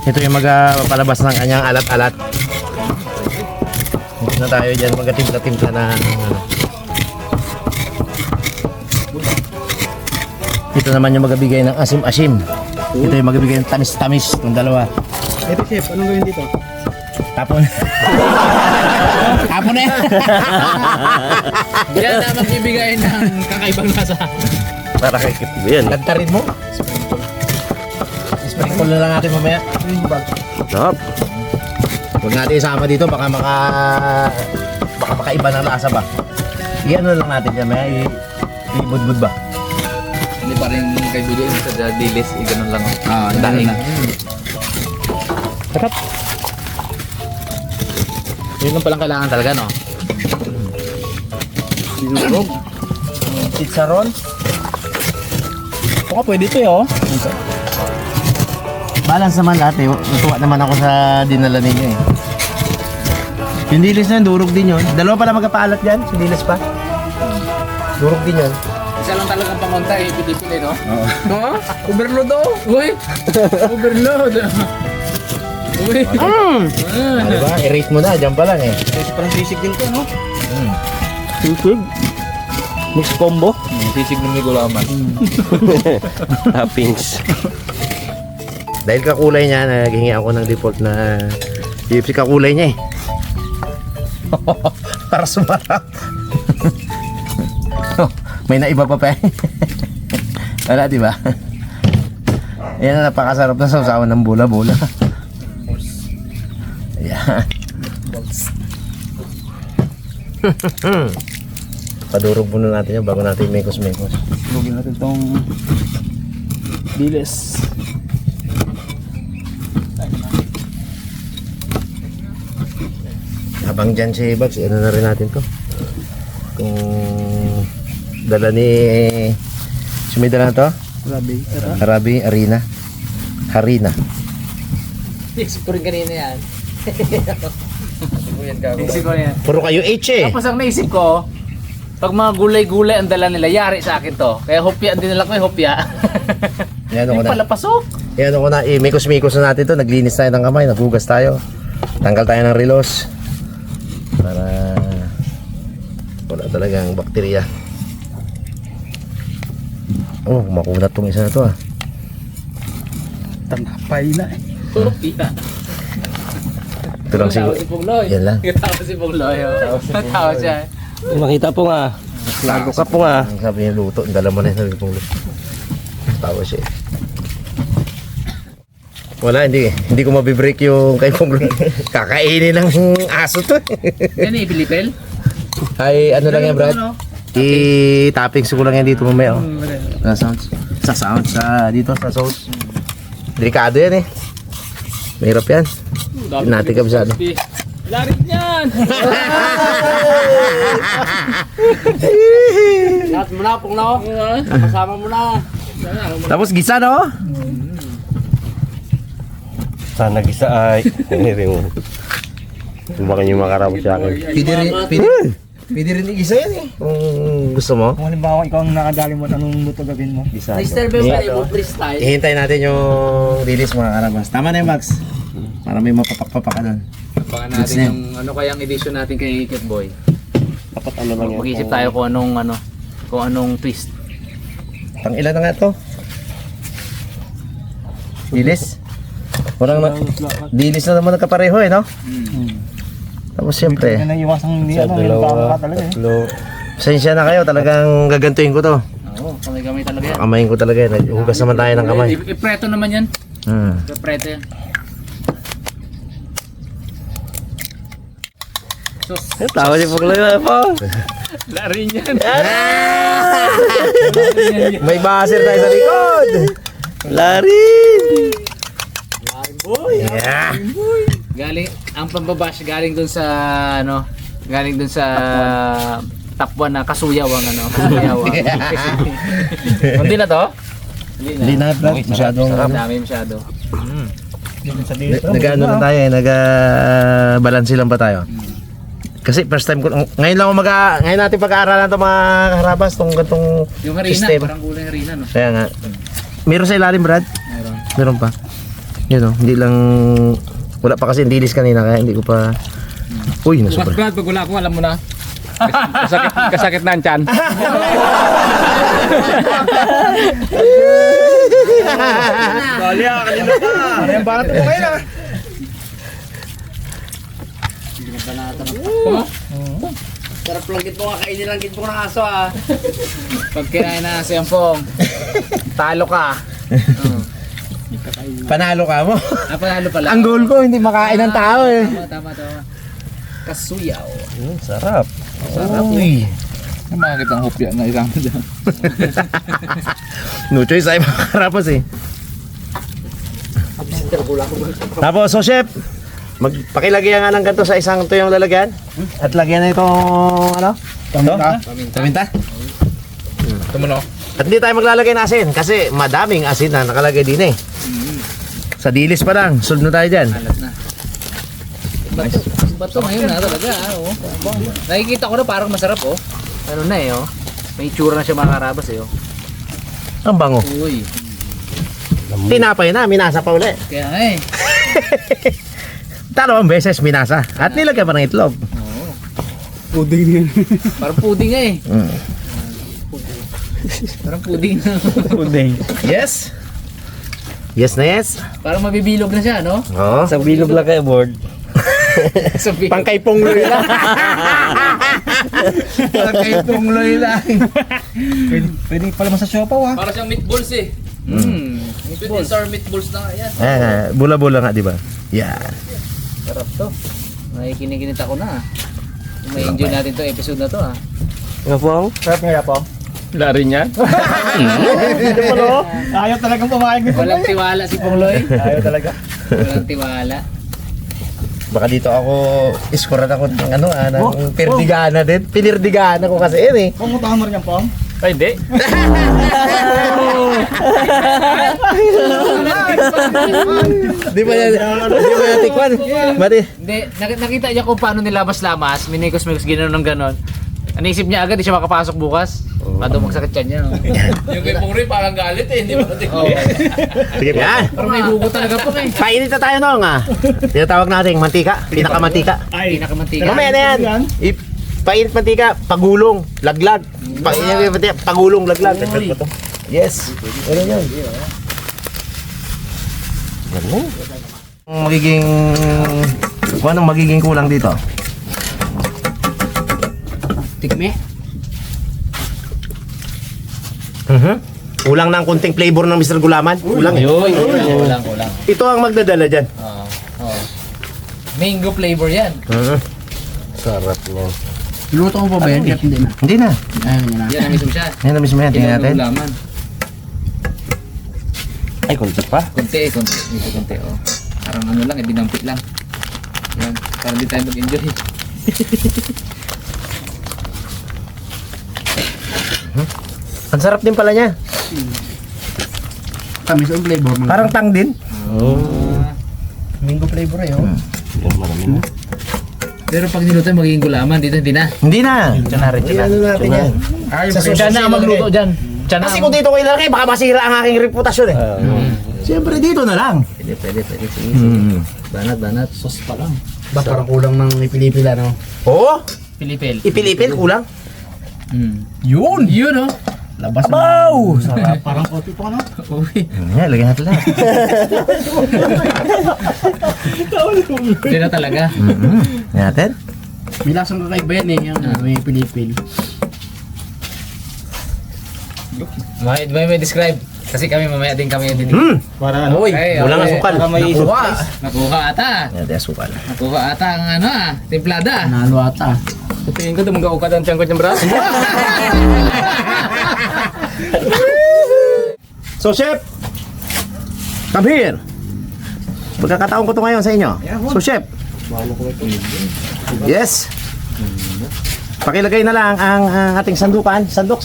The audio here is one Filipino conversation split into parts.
Ito yung magpapalabas ng kanyang alat-alat. Ito na tayo dyan, magatimpla-timpla na ano. Ito naman yung magabigay ng asim-asim. Ito yung magabigay ng tamis-tamis. Itong dalawa. Ito chef, anong gawin dito? Tapon. Tapon na yan. Yan na magbibigay ng kakaibang lasa. Para kay Kip yan. Lantarin mo. Sprinkle na lang natin mamaya. Sarap. Huwag natin isama dito, baka makaiba ng lasa ba. Iyan na lang natin yan, may ibudbud ba? Hindi pa rin kay Budo sa dilis, ganun lang. Daing. Sarap. Yun lang palang kailangan talaga, no? Dinurog. Pizza roll. Baka pwede ito eh oh. Balance naman ate, natuwa naman ako sa dinala ninyo eh. Yung dilis na yun, durog din yun. Dalawa pala magkapaalat dyan, si dilis pa. Durog din yun. Isa lang talagang pamunta eh, pitipili, no? Oo. No? Overload oh! Uy! Overload! Uy! Diba? I-rate mo na, dyan pa lang eh. Kasi parang sisig din to no? Sisig. Mix combo. Sisig ng may gulaman. Toppings. Dahil kakulay niya, naghingi ako ng default na UFC kakulay niya eh. Para sumarap. May naiba pa pa eh. Wala, di ba? Yan na, napakasarap na sausawan ng bula-bula. Ayan. Padurog muna natin yan bago natin mekos-mekos. Lugin natin tong dilis. Habang dyan si Bags, ano na rin natin to. Kung dala ni sumidala na to? Grabe. Arabi, Arina. Harina. Isip ko rin kanina yan. Isip ko yan. Puro kayo H eh. Tapos ang naisip ko, pag mga gulay-gulay ang dala nila, yari sa akin to. Kaya hopya, din nila ko yung hopya. Yan ako Yung na. pala pasok. Yan ako na. Mikos-mikos na natin to. Naglinis tayo ng kamay. Naghugas tayo. Tanggal tayo ng relos. Para wala talagang bakterya. Oh, makunat tong isa na to ah. Tanapay na eh. Hopya. Ito lang siguro. Si Pungloy. Yan lang. Katawa si Pungloy. Katawa siya. Makita po nga. Lago ka po nga. Ang sabi niya luto. Dala mo na yung sabi kong luto. Tawa siya eh. Wala, hindi ko mabibreak yung kay Ponglo. Kakainin ng aso to. Yan eh, Pilipel. Ay, ano lang yan, Brad? I-toppings ko lang yan dito mamaya. Oh. Sa sounds. Sa sounds. Dito sa sauce. Delikado yan eh. Mahirap yan. Natin kabisado. Larit niyan! Lahat mo na, Punglo. Kasama mo na. Tapos gisa, no? Sana gisa ay. Hindi mo. Tumakan yung makarabo sa akin. Pwede rin i-gisa yan eh. Kung gusto mo. Kung halimbawa ikaw ang nakadali mo at anong luto gawin mo? Gisa. Mr. Bebo, freestyle. Ihintay natin yung release mga karabas. Tama na yung Max. Para may mapapak-papak ka doon. Abangan natin yung ano kayang edition natin kay Kit Boy. Dapat ano lang yan. Mag-isip tayo kung anong twist. Pang ilan na nga to? Dilis? Dilis na naman nagkapareho eh, no? Tapos siyempre, Yan ang iwasang hindi Sa ano, yung dalawa, baka talaga eh. tatlo. pasensya na kayo, talagang gagantuin ko to. Oo, kamay-kamay talaga yan. Kamayin ko talaga yan. Hugas naman tayo ng kamay. Ipreto naman yan. Hmm. Ipreto yan. Sus. Tawa si Pugloy po. Lari niyan. May baser tayo sa likod. Larin! Yeah. Galing, ang pambabash galing dun sa, galing dun sa top 1 na kasuyaw ang kasuyaw. Hindi na to? Hindi na, Brad. Masyadong Dami masyado. nag-ano na tayo eh. Nag-balance lang pa tayo. Kasi first time ko, ngayon lang ako ngayon natin pag-aaralan ito mga karabas, tong gantong Yung harina, system. parang kulay harina, no? Kaya nga. Meron sa ilalim, Brad? Meron. Meron pa. Yun o, hindi lang... Wala pa kasi dilis kanina kaya hindi ko pa... Uy, nasobra. Brad, pag wala ko, alam mo na. Kasakit na ang tiyan. Dali kanina pa. Ano yung banat mo ngayon Sarap lang gito nga, kainin lang gito ng aso ah. Pag kinain na si Ampong, talo ka. Panalo ka mo. Panalo pala. Ang goal ko, hindi makain ng tao eh. Tama. Kasuyaw. Sarap. Uy. Makakit ang hopya na isang dyan. No choice ay makakarapas eh. Tapos, so chef, magpakilagay nga ng ganito sa isang tuyong lalagyan. At lagyan na itong ano? Paminta. Ito mo no? At hindi tayo maglalagay ng asin kasi madaming asin na nakalagay din eh. Sa dilis pa lang, solve na tayo dyan. Alat na. Bato ngayon na talaga oh. Nakikita ko na parang masarap oh. Ano na eh oh. May itsura na siya mga karabas eh oh. Ang bango. Uy. Tinapay na, minasa pa uli. Kaya nga eh. Dalawang beses minasa. At nilagyan pa ng itlog. Puding yun. Parang puding nga eh. Mm. Parang puding. Puding. Yes. Yes na yes. Parang mabibilog na siya no? Oo. Sa bilog lang kayo, board. Sa bilog. Pangkay pongloy lang. Pangkay pongloy lang. Pwede pala sa siopaw ha. Parang siyang meatballs eh. Sweet and sour meatballs na nga yan. Bula-bula nga, di ba? Yan. Sarap to. Nakikinig ako na ah. May enjoy natin to episode na to ah. Nga po? Sarap nga po. Lari niya? Ayaw talagang pumayag nito. Walang tiwala si Pongloy. Ayaw talaga. Walang tiwala. Baka dito ako, iskoran ako ng ano, ng perdigana din. Pinirdigana ko kasi yun eh. Pumutahan mo rin yan, Pong. Ay, hindi. Di ba yan tikwan? Mati. Hindi, nakita niya kung paano nilamas-lamas, minikos-mikos, gano'n ng gano'n. Naisip niya agad, di siya makapasok bukas. Paano magsakit siya niya. No? Yung kay Pongloy parang galit eh, hindi ba? Sige yan. Parang may hugot talaga po eh. Painit na tayo noong tinatawag natin mantika, pinakamantika. Pinakamantika. Mamaya na yan. Painit mantika, pagulong, laglag. Painit mantika, pagulong, laglag. Yes. Ano yun? Magiging... Kung anong magiging kulang dito? Tikme. Kulang ng konting flavor ng Mr. Gulaman. Kulang eh. Kulang. Ito ang magdadala dyan. Mango flavor yan. Sarap niyan. Luto mo pa ba yan? Hindi na. Hindi na. Ayaw niya na. Yan ang mismo siya. Yan na mismo yan. Tingnan natin. Laman. Ay, kunti pa. Kunti. Oh. Parang ano lang, dinampit lang. Yan. Parang di tayo mag-enjoy. Ang sarap din pala niya. Tamis ang flavor mo. Parang tang din. Mango flavor eh. Yan, marami na. Pero pag niluto magiging gulaman, dito hindi na. Hindi na. Diyan na rin. Ano natin yan? Sa susunod na ang magluto dyan. Tiyan Kasi kung dito ko ilalagay, baka masira ang aking reputasyon eh. Siyempre dito na lang. Pwede. Sige. Banat. Sauce pa lang. Ba parang kulang ng ipilipila no? Oo. Pilipil. Ipilipil, kulang. Yun oh. Labas Abaw! Sarap. Parang kopi po ano? Uy. Yan, lagyan natin lahat. Hindi na talaga. Yan natin. May lasang kakaiba yan eh. Yung may pilipil. May describe. Kasi kami mamaya din kami din. Para ano? Uy, kulang asukal. Para may Nakuha ata. Yan, natin asukal. Nakuha ata ang ano templada. Nalo ata. Tingin ko tumanggaw ka ng tiyan ko niyang braso. So, chef, come here. Magkakataon ko to ngayon sa inyo. So, chef. Yes. Pakilagay na lang ang ating sandukan. Sandok.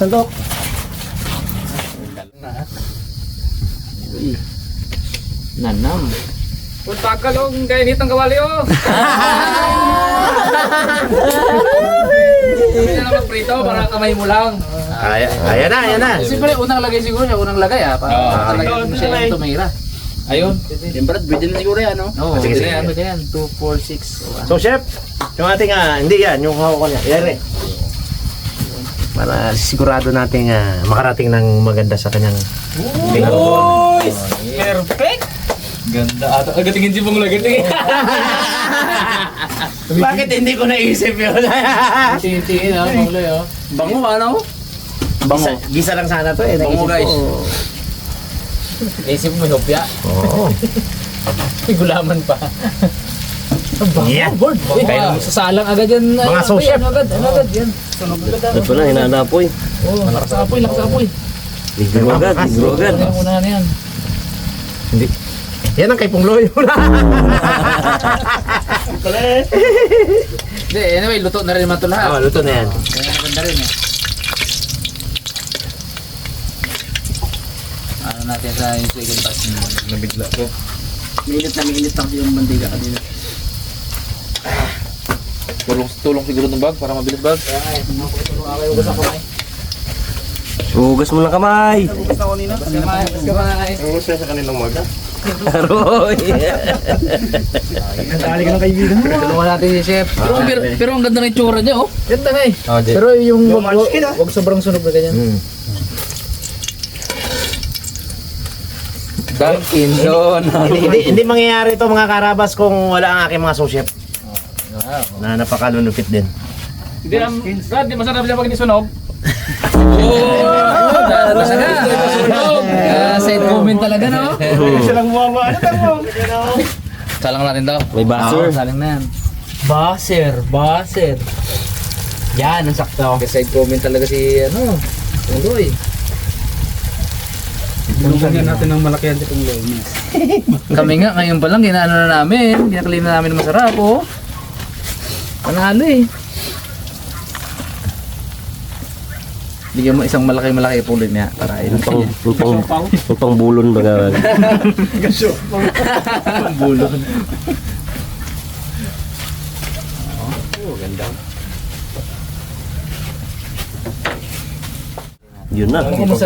Nanam. Punta ka lang kaya nitong kawali oh. Hindi na magprito para kamay mo lang. Ayan na. Siyempre unang lagay siguro siya, unang lagay para lagay mo siya yung tumira. Ayun. Yung Brad, pwede na siguro yan, no? Oo, Sige, sige, sige. ano yan? 2, 4, 6. So chef, yung ating hindi yan, yung hawak ko niya. Yari. Para sigurado nating makarating ng maganda sa kanyang Uy! Perfect! Ganda ata. Agatingin si Pong lagating. Bakit hindi ko naisip yun? Tingin-tingin ha, Pangloy ha. Bango, ano? Bango. Gisa lang sana to eh. Bango, Naisip guys. ko. Isip mo hopya. Oo. May gulaman pa. Yan. Board. Kaya- Sasalang agad yan. Mga sous chef. Ano agad yan. Sunog agad. Ito na, hinanapoy. Oo, lakas apoy, lakas apoy. Ligro agad, ligro agad. Ano yung unahan yan? Hindi. Yan ang kay Pungloy. Hindi, anyway, luto na rin naman ito lahat. Luto na yan. Kaya maganda rin eh. Ano natin sa yung chicken pass? Nabigla ko. Minit lang yung mandiga kanina. Tulong siguro ng bag para mabilis bag. Kaya nga eh, okay, ugas ang kamay. Hugas mo lang kamay. Kamay. Ang gusto sa kanilang maga. Aroy. Tulungan natin si Chef. Pero ang ganda ng itsura niya, oh. Ganda nga eh. Di. Pero yung Lumanskin, ah. wag sobrang sunog na ganyan. Dunkin Donuts. Hindi mangyayari ito mga karabas kung wala ang aking mga sous-chef. Na napakalulupit din. Hindi ang... Brad, di masarap siya pag nisunog. Nasa na. Side comment talaga no? Siya lang buwaba. Ano ka mo? Salang natin daw. May buzzer. Salang na yan. Baser. Yan, ang sakto. Side comment talaga si ano. Uloy. Bulungan natin ng malaki yan itong low. Kami nga ngayon pa lang ginaano na namin. Ginaklaim na namin ng masarap oh. Panalo eh. Bigyan mo isang malaki puloy niya para Yung ilong pang bulon baga. bulon. Yun na.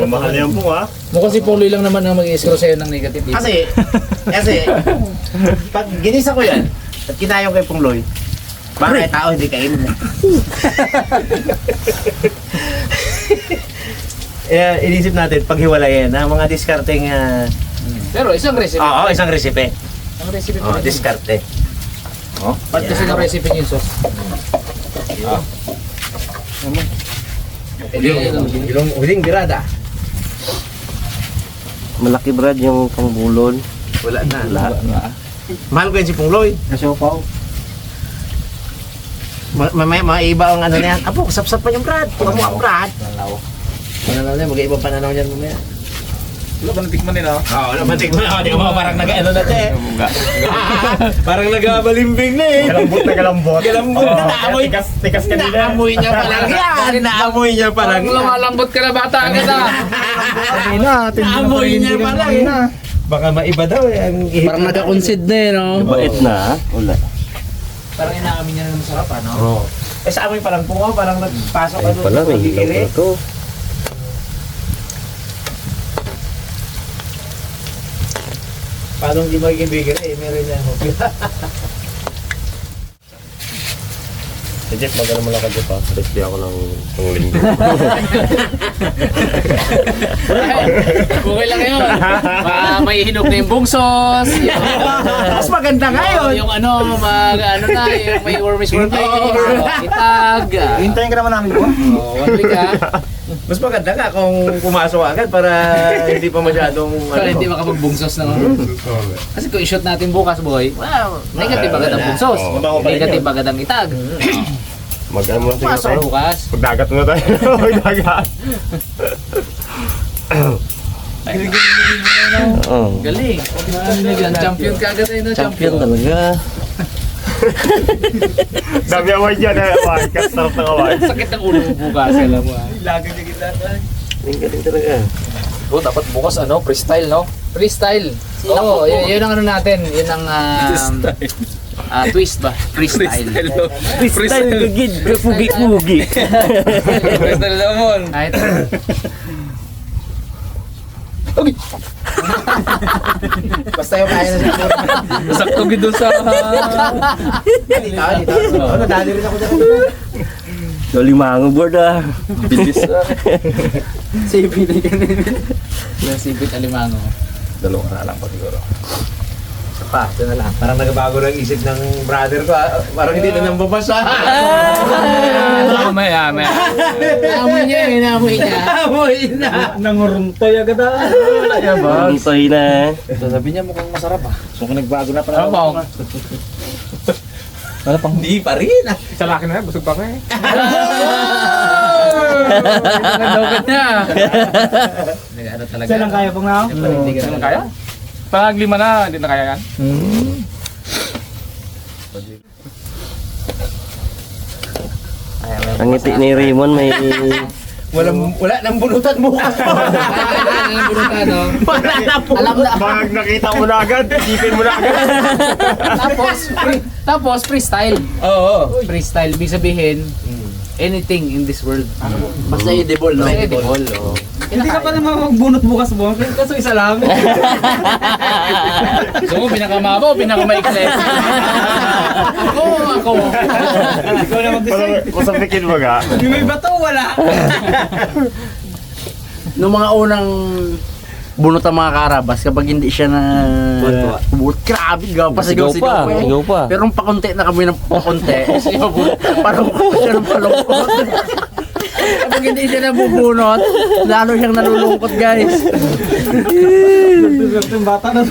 Mahal yan po, ha? Mukhang si Puloy lang naman ang mag-i-score sa'yo ng negative dito. Kasi, pag ginisa ko yan, at kinayong kay Pungloy, baka tao hindi kainin na. Inisip natin, paghiwalayin, ang mga diskarteng, Pero isang recipe. isang recipe. Ang recipe pa rin. Diskarte. Ba't kasi ng recipe niyo yung sauce? Huling birada. Malaki Brad yung pang bulon. Wala na. Mahal ko yun si Pungloy. Kasopaw. Maiba ang ano na yan. Apo, sap-sap pa yung Brad. Pura mo ang Brad. Nalaw. Ano na, mag-iibang pananaw niyan mamaya. Wala ba natikman nila? Oo, nabatik mo na. Di ba parang nag-ano na te? Parang nag-abalimbing na eh. Galambot. Galambot na naamoy. Tikas kanina. Naamoy niya pa lang yan. Naamoy niya pa lang. Lumalambot ka na bata agad ah. Naamoy niya pa lang. Baka maiba daw eh. Ang Parang nagka-concede na eh, no? Bait na ha? Wala. Parang inaamin niya na ng masarap ano? Oo. Eh sa amoy parang pungaw, parang nagpasok ka Ayun doon. pala, may hilaw Pagkikiri. pala to. Paano hindi magiging bigger eh? Meron niya. Si Jeff, magano mo lang ka Jeff ha? Resti ako ng panglinggo. Okay lang yun. May hinog na yung bungsos. Mas maganda nga yun. Yung ano, ano na, yung may wormis itag. Hintayin ka naman namin po. One week ah. Mas maganda nga kung pumasok agad para hindi pa masyadong Para hindi makapagbungsos ng Kasi kung i-shoot natin bukas boy, wow, negative agad ang bungsos. Mabango pa rin Negative yun. agad ang itag. Mag-ano mo siguro Pasok tayo? bukas. Pagdagat mo tayo. Pagdagat. Oo. Galing. Champion ka agad eh, no? Champion talaga. Dami award yan, award. Kasarap ng award. Sakit ng ulo mo bukas, alam mo ah. Lagay niya kita. Ang galing talaga. Oh, dapat bukas ano, freestyle no? Freestyle. Oo, yun ang ano natin, yun ang twist ba? Freestyle. Freestyle gagid. Pugi-pugi. Freestyle naman. Ay, Basta yung kaya na siya. Sakto gid doon sa... Dito. Nadali rin ako dyan. Limango board ah. Bilis ah. Sipit na ganun. Sipit alimango. Dalawa na lang po siguro. Isa pa, ito na lang. Parang nagbago ng isip ng brother ko. Parang hindi na nang babasa. May. Amoy niya. Amoy na. Nanguruntoy agad ah. Ang tahi na. Sabi niya mukhang masarap ah. So kung nagbago na pala. Ano pong? Ano pang? Hindi pa rin. Sa laki na, busog pa ko eh. Nagdogat niya. Nag-ano talaga. Siya lang kaya pong nga. Hindi ka Siya lang kaya? Pag 5 na, hindi na kaya yan. Ang ngiti ni Raymond may... Wala nang bunutan mo. Wala na po. Alam na. Pag nakita mo na agad, isipin mo na agad. Tapos freestyle. Oo. Freestyle, ibig sabihin, anything in this world. Basta edible, no? Basta edible, oh. Hindi ka pa naman magbunot bukas kaso isa lang. So, pinakamabo, pinakamaikli. Ako. Ikaw na mag-decide. Kung sabihin mo ga. Yung may bato, wala. Noong mga unang bunot ang mga karabas, kapag hindi siya na grabe, gaw pa sigaw pa. Pero nung pakunti na kami ng pakunti, parang siya ng palungkot. Kapag hindi siya nabubunot, lalo siyang nalulungkot, guys. Yung bata na.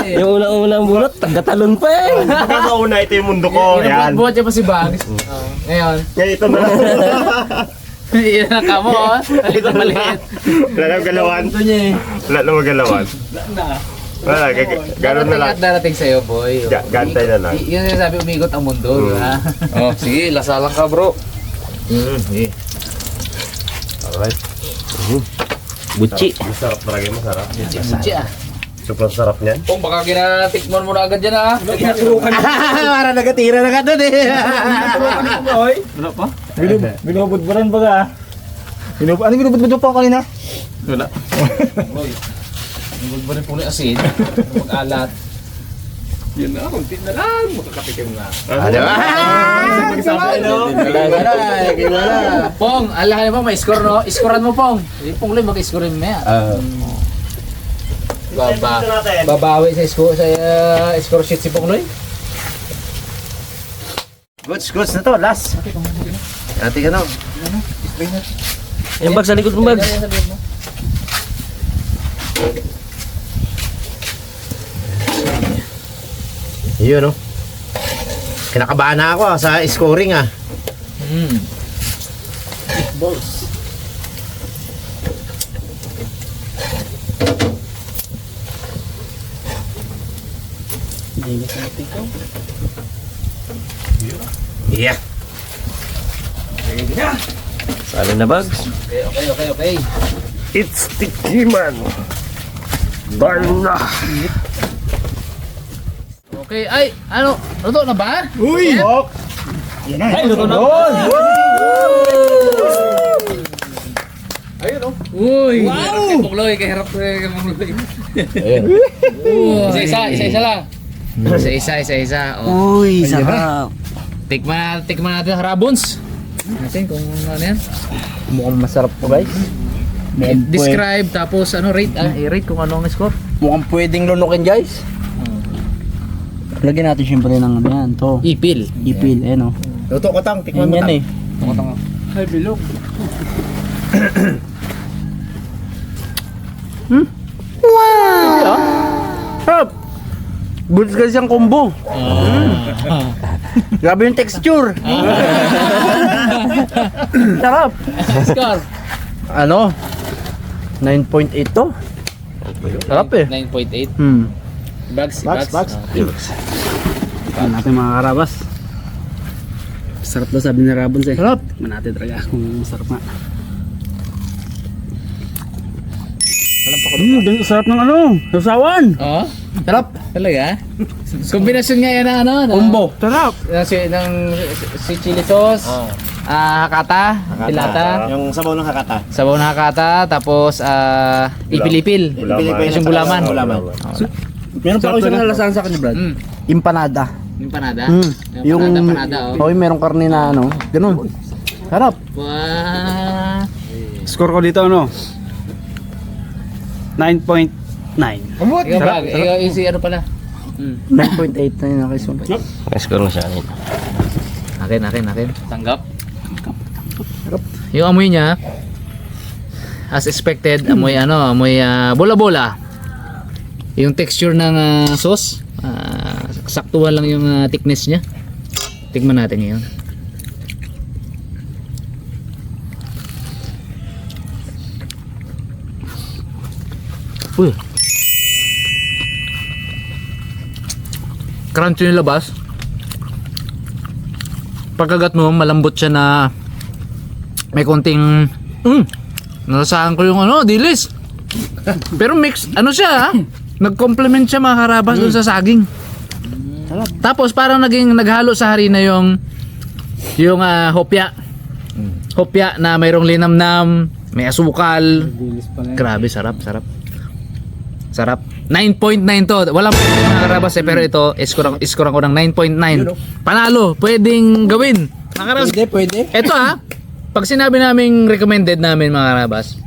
Yung unang bunot, tagatalon pa eh. Baka una ito yung mundo ko. Yan. Buhat niya pa si Bags. Ngayon, Ngayon ito na lang. yan na ka mo, oh. Ito maliit. Wala na magalawan. Ito niya eh. Wala na magalawan. Wala, gano'n na lang. Darating sa'yo, boy. Gantay na lang. Yun yung sabi, umigot ang mundo, di ba? Oh, sige, lasalang ka, bro. Sige. Alright. Buchi. Masarap talaga, masarap. Buchi ah. Sobrang sarap niyan. Kung baka kinatikmon mo na agad dyan ah. Para nagatira na ka doon eh. Oy. Wala pa? Binubudburan ba ka? Ano binubudbud pa kanina? Wala. Nagod ba rin po na asin? Mag-alat. Yan na, kunti na lang. Makakatikim na. Ano ba? Wala. Pong, alahan mo, may score no? Iskoran mo, Pong. Pong Loy, mag-score mo yan. Babawi sa score sheet si Pong Loy. Goods na to, last. Ate ka na. Yung bag sa likod mo, bag. Yun, no? Kinakabahan na ako sa scoring, ah. Balls. Yeah. Sali na, bags. Okay. It's Tikiman. Barna. Okay, ay, ano? Luto na ba? Uy! Ay, luto na. Ayun oh. Uy! Wow! Pong Loy, kahirap ko yung Pong Loy. Isa-isa lang. Isa-isa. Oh. Uy, sarap. Tikman natin harabons. Natin kung ano yan. Mukhang masarap po, guys. Describe tapos ano rate i-rate kung ano ang score. Mukhang pwedeng lunukin, guys. Lagyan natin syempre ng ano yan, to. Ipil. Ipil, eh no. Luto ko tang, tikman mo Yan tang. eh. Ay, bilog. Sarap! Bulit kasi siyang combo. Grabe yung texture. Sarap. Score. Ano? 9.8 to. Sarap eh. 9.8. Bags. Tignan natin mga karabas. Sarap daw sabi ni Rabons eh. Sarap. Tignan natin talaga kung masarap nga. Sarap ng ano, sasawan. Oh, Sarap. talaga? Kombinasyon nga yan ng ano? Combo. Sarap. Ng si chili sauce, Hakata, pilata, Yung sabaw ng Hakata. sabaw na hakata, tapos ipilipil. Tapos yung gulaman. Meron pa ako isang nalasahan sa kanya, Brad. Empanada. Yung panada. Yung panada, oh. oh, merong karne na ano, ganun. Sarap. Wow. Score ko dito ano? 9.9. Ikaw ba? Ikaw easy ano pala? 9.8 na yun ako isun. Score na siya. Akin. Tanggap. Yung amoy niya, as expected, amoy bola-bola. Yung texture ng sauce, saktuhan lang yung thickness niya. Tignan natin ngayon. Uy. Crunchy yung labas. Pagkagat mo, malambot siya na may konting nasasahan ko yung dilis. Pero mix, siya nag-complement siya mga karabas dun sa saging. Tapos parang naghalo sa harina yung hopya. Hopya na mayroong linamnam, may asukal. Grabe, sarap. Sarap. 9.9 to. Walang mga karabas pero ito, iskoran ko ng 9.9. Panalo, pwedeng gawin. Mga karabas. Pwede. Ito pag sinabi naming recommended namin mga karabas,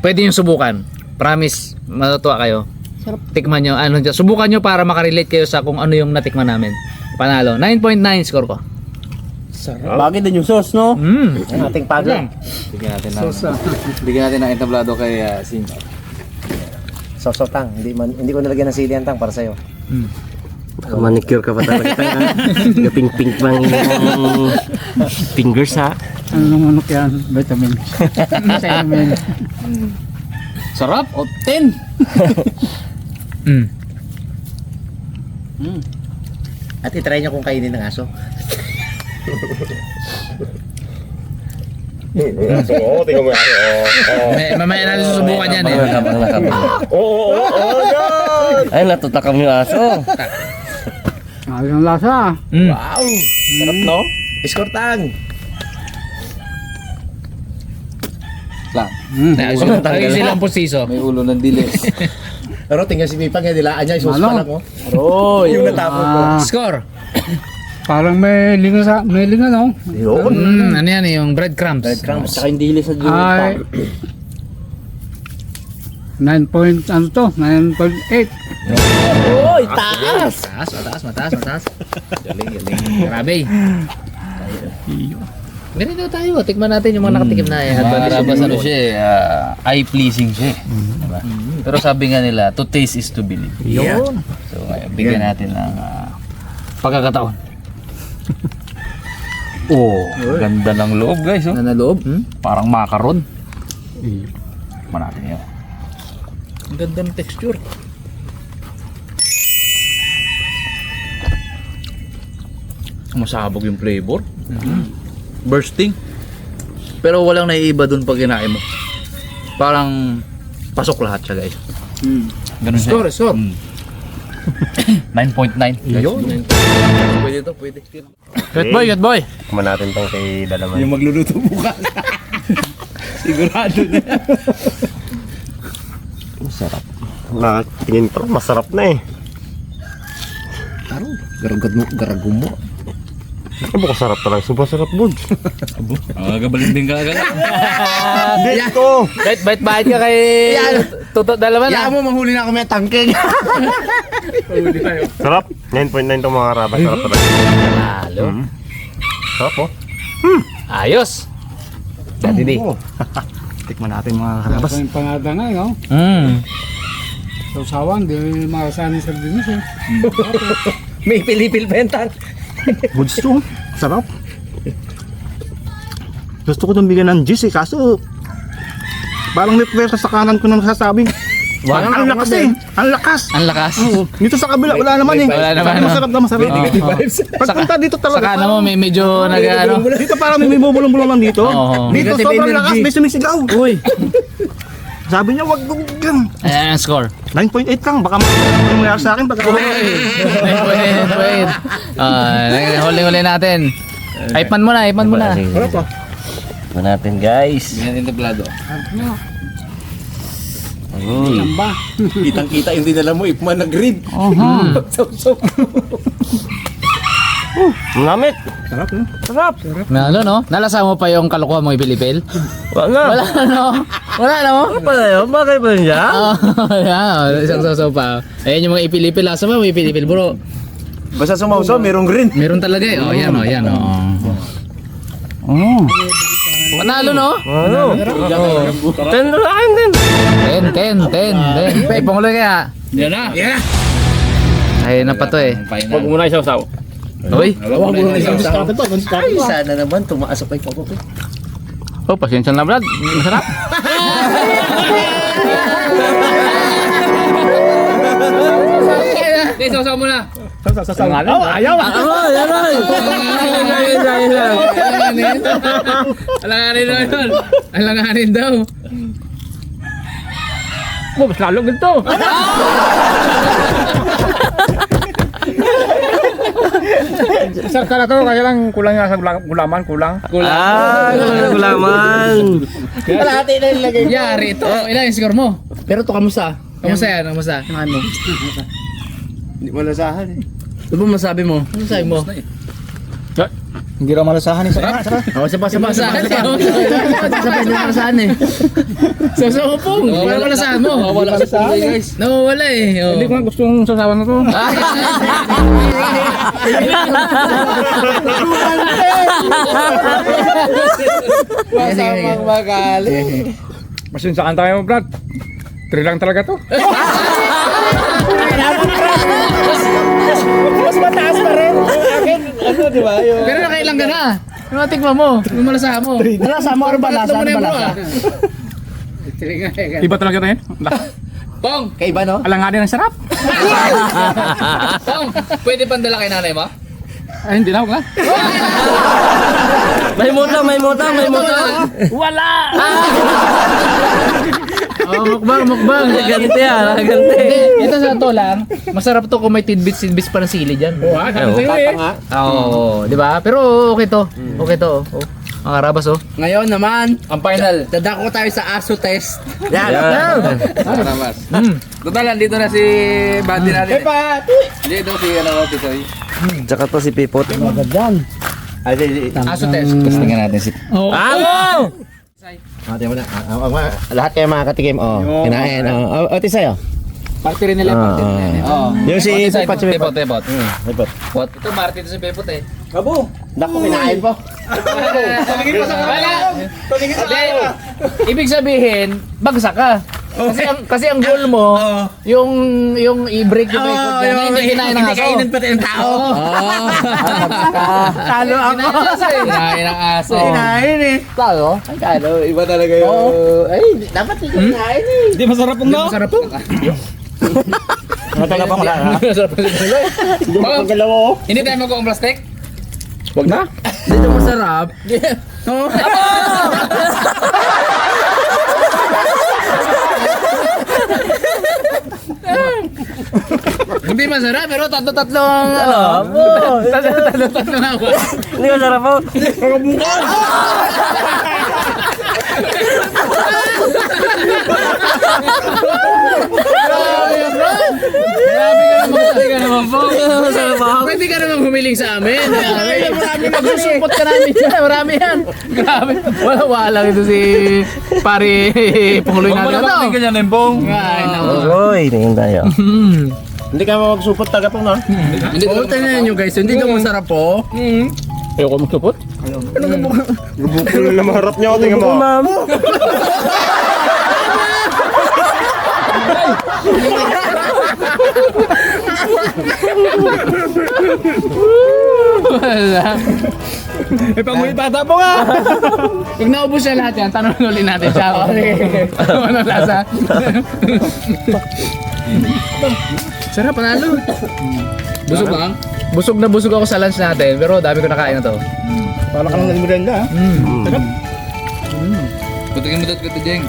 pwede yung subukan. Promise, matutuwa kayo. Sarap. Tikman nyo, subukan nyo para makarelate kayo sa kung ano yung natikman namin. Panalo, 9.9 score ko. Sarap. Bagay din yung sauce, no? Ang ating pagang. Bigyan natin ng entablado kay Sinja. Sosotang, hindi ko nalagyan ng sili ang tang para sa'yo. Manicure ka pa talaga. Pink-pink bang yung fingers ha? Ano yan? Vitamin. Vitamin. Sarap, 10. At itry nyo kung kainin ng aso. Oo, tingnan mo yan. Mamaya natin susubukan yan eh. Oo, ay, natutakam yung aso. Ayos ang lasa. Wow! Sarap no? Iskortang! Ayun silang pustiso. May ulo ng dilis. Pero tingnan si Pipang yan, dilaan niya, isos pa lang Roy. Yung natapon ko. Score. Parang may linga no? Yun. Ano yan yung breadcrumbs. Breadcrumbs. Saka yung dilis sa Ay. juta. 9 point, 9.8. Oy, taas! Mataas. Galing. Grabe. Ganito tayo, tikman natin yung mga nakatikim na yan. Marabas siya eye-pleasing siya. Diba? Pero sabi nga nila, to taste is to believe. Yun. So, bigyan natin ng pagkakataon. Ganda ng loob guys. Oh. Na loob? Parang macaron. Tikman natin yun. Ang ganda ng texture. Masabog yung flavor. Bursting. Pero walang naiiba dun pag kinain mo. Parang pasok lahat siya guys. Ganun siya. Score. 9.9. Yun. Pwede to, pwede. Good boy. Kuman natin tong kay Dalaman. Yung magluluto bukas. Sigurado na. Masarap. Nakatingin pa, masarap na eh. Garagum mo. Ano ko sarap talaga? Super sarap, Bud. Gabalin din ka agad. Dito! Bait ka kay Tuto Dalaman. Kaya mo, manghuli na ako may tangkeng. Sarap. 9.9 tong mga karabas. Sarap talaga. Halo. Sarap oh. Ayos. Dati di. Tikman natin mga karabas. Yung panada nga, no? Sausawan, di makasahan sa dinis eh. May pilipil pa yung tang. Buds to, sarap. Gusto ko itong bigyan ng juice eh, kaso parang may pwersa sa kanan ko na nasasabing. Ang lakas eh, ang lakas. Ang lakas. Dito sa kabila, wala naman eh. Wala naman, no? Masarap na masarap. Pagpunta dito Sa talaga. kanan mo medyo nag-ano. Dito parang may bubulong-bulong lang dito. Oo. Dito sobrang lakas, may sumisigaw. Uy. Sabi niya, wag gan. Ayan ang score. 9.8 lang, baka mangyayari sa akin pagka. Wait. Huli natin. Hype man muna, hype man muna. Wala pa. Ito natin guys. Ganyan din tablado. Kitang-kita yung dinala mo, Ipman na grid. Namit. Sarap, no? Sarap. Na ano no? Nalasa mo pa yung kalukuhan mo ipilipil? Wala. Wala no? Wala no? Pala yun? Bakit ba niya? Oh, yan. Isang sasaw pa. Ayan yung mga ipilipil. Lasa mo, ipilipil bro. Basta sumausaw, merong green. Meron talaga eh. Oh, yan oh, yan oh. Panalo no? Ano? 10 na akin din. 10. Ay, panguloy kaya. Yan na. Yeah. Ay, na pa to eh. Huwag muna isaw-saw. Uy. Sana naman, tumaasok kay Coco. Oh, pasensya na Brad. Masarap. Hindi, sasaw mo na. Oh, ayaw! Alanganin daw yun. Alanganin daw. Oh, mas lalo ganito. Sir, kala ko kaya lang kulang nga sa gulaman, kulang. Gulaman. Kalahati na yung lagay. Yari ito. Ilan yung score mo? Pero ito, kamusta? Kamusta yan? Kamusta? Ano? Hindi mo nasahan eh. Ano ba masabi mo? Ano sabi mo? Hindi raw malasahan eh. Ako sa Masahan eh. Sabay na masahan eh. Sasaw mo pong. Wala malasahan mo. Wala malasahan guys. Nawawala eh. Hindi ko nga gustong sasawan na to. Masamang magali. Masinsakan tayo, Brad. 3 lang talaga to. Mas mataas pa rin. Akin, ano, di ba? Pero nakailang ka na. Ano natikman mo? Yung malasahan mo. Nasa mo, ano ba lasa? Ano ba lasa? Iba talaga na yun. Pong! Kaiba, no? Alanganin ang sarap. Pong! Pwede pandala kay nanay mo? Ay, hindi na, huwag na. May muta. Wala! Oh, mukbang. Ganti yan, ganti. Ito sa to lang, masarap to kung may tidbits pa ng sili dyan. Sabi sa'yo eh. Oo, di ba? Pero okay to. Okay to. Oh. Ang karabas oh. Ngayon naman, Ang final. dadako tayo sa ASO test. Yan. Karabas. Total, nandito na si Buddy natin. Hindi, ito si Titoy. Tsaka to si Pipot. Aso test. Tingnan natin si... Mati mo na. Lahat kayo makakatikim. Oh, kinain. Oh, oti sa'yo. Party rin nila. Party rin nila. Oo. Yung si Pipot, si Pipot. Tepot. Pipot. What? Ito Martin si Pepot eh. Naku, kinain po. Tumingin pa sa kamera. Tumingin sa kamera. Ibig sabihin, bagsak ka. Kasi ang goal mo, yung i-break yung record niya, na hindi kinain ng aso. Hindi kainin pati ng tao. Talo ako. Kinain ng aso. Kinain eh. Talo? Ay, talo. Iba talaga yun. Ay, dapat hindi kinain eh. Hindi masarap pong no? Masarap po. Matala pa pala. Masarap po. Ang galaw oh. Hindi tayo magkukulang plastic? Huwag na. Dito masarap. Hindi masarap, pero tatlo-tatlong ano. Tatlo-tatlo na ako. Hindi ko sarap po. Grabe ka naman po. Pwede ka naman humiling sa amin. Marami magsusupport ka namin yan. Marami yan. Grabe. Wala ito si pari Panguloy natin. Ano? Hindi ganyan Nembong. Ay, nako. Uy, tingin tayo. Hindi ka magsupot taga po, no? Hindi Oo, tingnan nyo guys, hindi daw masarap po. Ayoko magsupot. Bukol na maharap niya ako, tingin mo. Wala. Pangulit bata po nga. Pag naubos siya lahat yan, tanong ulit natin siya. Ano lasa? Sarap, panalo. Busog lang. Busog ako sa lunch natin, pero dami ko nakain na to. Para ka lang nagmerienda ha. Sarap. Butugin mo dito, Jeng.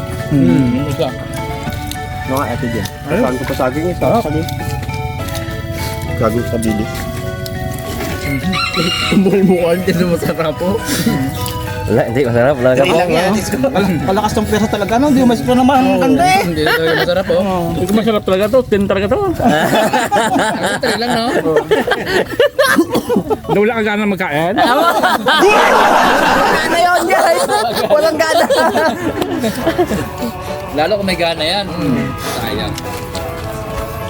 Ano nga, ate dyan? Saan ko pa saging eh, saging. Gagawin sa bilis. Bumukan din na masarap po. Wala, hindi masarap. Wala ka po. Palakas ng pera talaga, no? Hindi mo masito naman. Ang ganda eh. Hindi talaga masarap po. Hindi ko masarap talaga to. Tin talaga to. Try lang, no? Wala ka gana magkain. Ano yun guys? Walang gana. Lalo kung may gana yan. Sayang.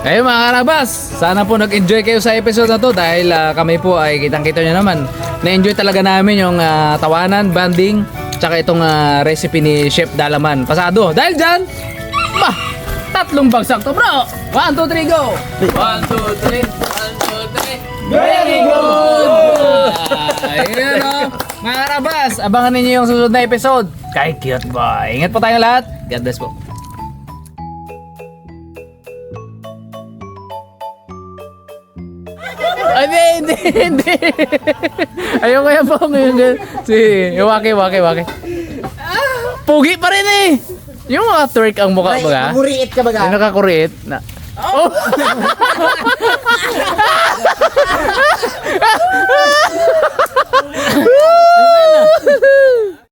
Ayun mga karabas, sana po nag-enjoy kayo sa episode na to dahil kami po ay kitang-kita nyo naman. Na-enjoy talaga namin yung tawanan, banding, tsaka itong recipe ni Chef Dalaman. Pasado. Dahil dyan, 3 bagsak to bro. 1, 2, 3, go! 1, 2, 3. 1, 2, 3. Very good! Ayun o. Mga karabas, abangan ninyo yung susunod na episode. Kay Cute Boy. Ingat po tayong lahat. God bless po. Ay, hindi. Ayoko yan po. Si, wake. Pugi pa rin eh. Yung mga twerk ang mukha ba? Kuriit ka ba? Yung nakakuriit na. Oh!